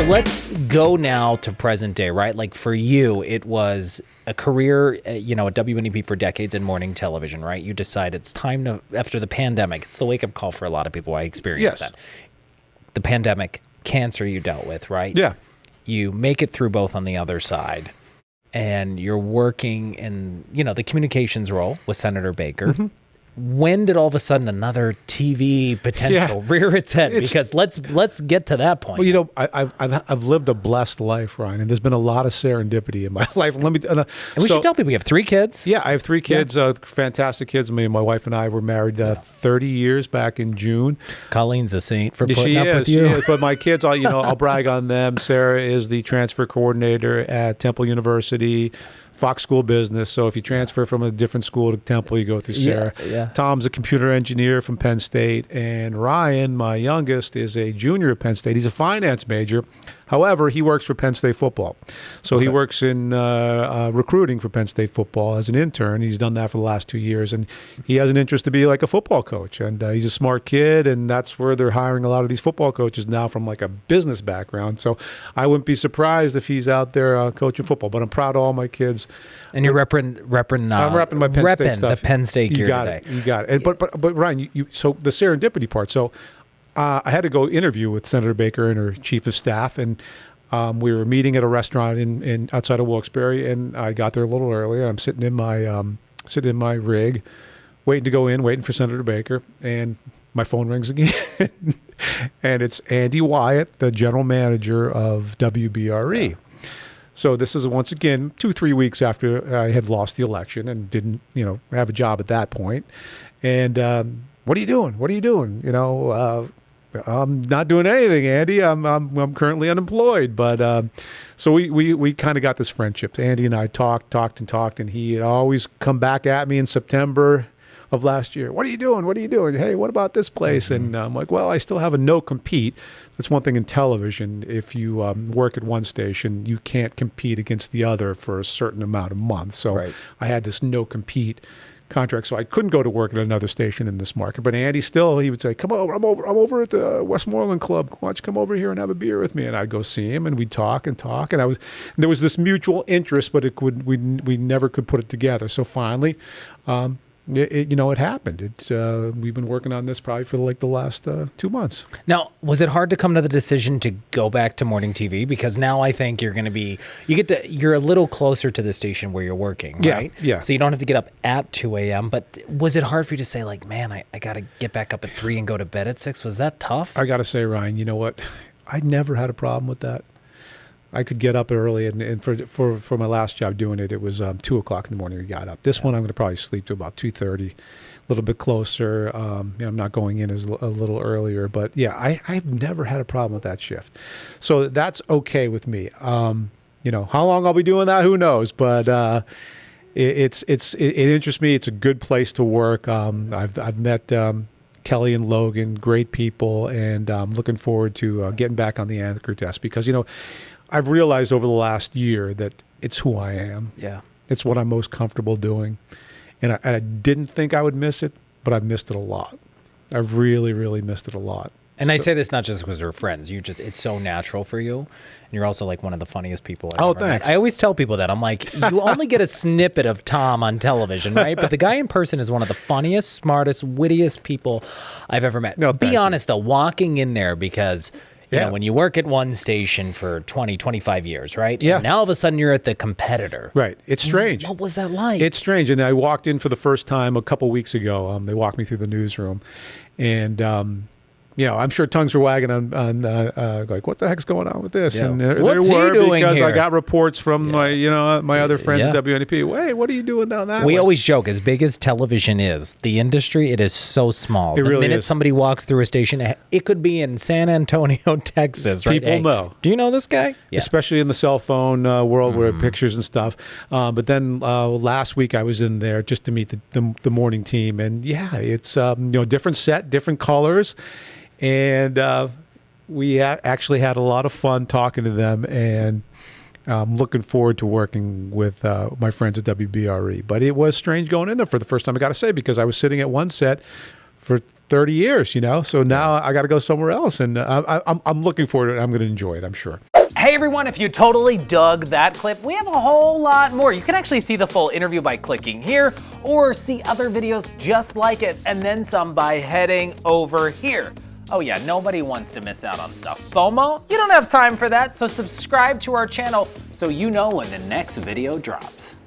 let's go now to present day, right? Like for you, it was a career, at WNEP for decades in morning television, right? You decide it's time to, after the pandemic, it's the wake-up call for a lot of people. I experienced that. The pandemic, cancer you dealt with, right? Yeah. You make it through both on the other side, and you're working in, the communications role with Senator Baker. Mm-hmm. When did all of a sudden another TV potential rear its head? Because let's get to that point. Well, I've lived a blessed life, Ryan, and there's been a lot of serendipity in my life. And we should tell people you have 3 kids. Yeah, I have 3 kids, fantastic kids. My wife and I were married 30 years back in June. Colleen's a saint for putting up with you. She is. But my kids, I'll brag on them. Sarah is the transfer coordinator at Temple University. Fox School Business. So if you transfer from a different school to Temple, you go through Sarah. Yeah. Tom's a computer engineer from Penn State. And Ryan, my youngest, is a junior at Penn State. He's a finance major. However, he works for Penn State football. So he works in recruiting for Penn State football as an intern. He's done that for the last 2 years. And he has an interest to be like a football coach. And he's a smart kid. And that's where they're hiring a lot of these football coaches now from like a business background. So I wouldn't be surprised if he's out there coaching football. But I'm proud of all my kids. And you're repping I'm repping my Penn State stuff. The Penn State gear today. You got it. And, but Ryan, so the serendipity part. So I had to go interview with Senator Baker and her chief of staff, and we were meeting at a restaurant in outside of Wilkes-Barre, and I got there a little early. And I'm sitting in my rig, waiting for Senator Baker, and my phone rings again, and it's Andy Wyatt, the general manager of WBRE. Yeah. So this is once again 2-3 weeks after I had lost the election and didn't have a job at that point, and what are you doing? What are you doing? I'm not doing anything, Andy. I'm currently unemployed. But so we kind of got this friendship. Andy and I talked, and he had always come back at me in September of last year. What are you doing? What are you doing? Hey, what about this place? Mm-hmm. And I'm like, well, I still have a no compete. That's one thing in television. If you work at one station, you can't compete against the other for a certain amount of months. So I had this no compete contract, so I couldn't go to work at another station in this market. But Andy he would say, come over, I'm over at the Westmoreland Club. Why don't you come over here and have a beer with me? And I'd go see him, and we'd talk. And there was this mutual interest, but we never could put it together. So finally, it happened. We've been working on this probably for like the last 2 months. Now, was it hard to come to the decision to go back to morning TV? Because now I think you're a little closer to the station where you're working, right? Yeah. So you don't have to get up at 2 a.m. But was it hard for you to say, like, man, I got to get back up at 3 and go to bed at 6? Was that tough? I got to say, Ryan, you know what? I never had a problem with that. I could get up early, and for my last job doing it, it was 2 o'clock in the morning we got up. This one I'm going to probably sleep to about 2:30, a little bit closer. I'm not going in as a little earlier, but yeah, I've never had a problem with that shift. So that's okay with me. How long I'll be doing that, who knows? But it interests me. It's a good place to work. I've met Kelly and Logan, great people, and I'm looking forward to getting back on the anchor desk because I've realized over the last year that it's who I am. Yeah. It's what I'm most comfortable doing. And I didn't think I would miss it, but I've missed it a lot. I've really, really missed it a lot. And I say this not just because we're friends. It's so natural for you. And you're also like one of the funniest people I've ever thanks. met. I always tell people that. I'm like, you only get a snippet of Tom on television, right? But the guy in person is one of the funniest, smartest, wittiest people I've ever met. Be honest, though, walking in there because when you work at one station for 20, 25 years, right? Yeah. And now all of a sudden you're at the competitor. Right. It's strange. What was that like? It's strange. And I walked in for the first time a couple weeks ago. They walked me through the newsroom. And, I'm sure tongues were wagging on like, what the heck's going on with this? Yeah. And there What's were he doing because here? I got reports from my other friends at WNEP. Wait, what are you doing down that way? We always joke, as big as television is, the industry, it is so small. The really minute is. Somebody walks through a station, it could be in San Antonio, Texas, right? People know. Do you know this guy? Yeah. Especially in the cell phone world where pictures and stuff. But then last week I was in there just to meet the morning team. And it's different set, different colors. And we actually had a lot of fun talking to them, and I'm looking forward to working with my friends at WBRE. But it was strange going in there for the first time, I got to say, because I was sitting at one set for 30 years, So now I got to go somewhere else, and I'm looking forward to it. I'm going to enjoy it, I'm sure. Hey everyone, if you totally dug that clip, we have a whole lot more. You can actually see the full interview by clicking here, or see other videos just like it, and then some by heading over here. Oh yeah, nobody wants to miss out on stuff. FOMO? You don't have time for that, so subscribe to our channel so you know when the next video drops.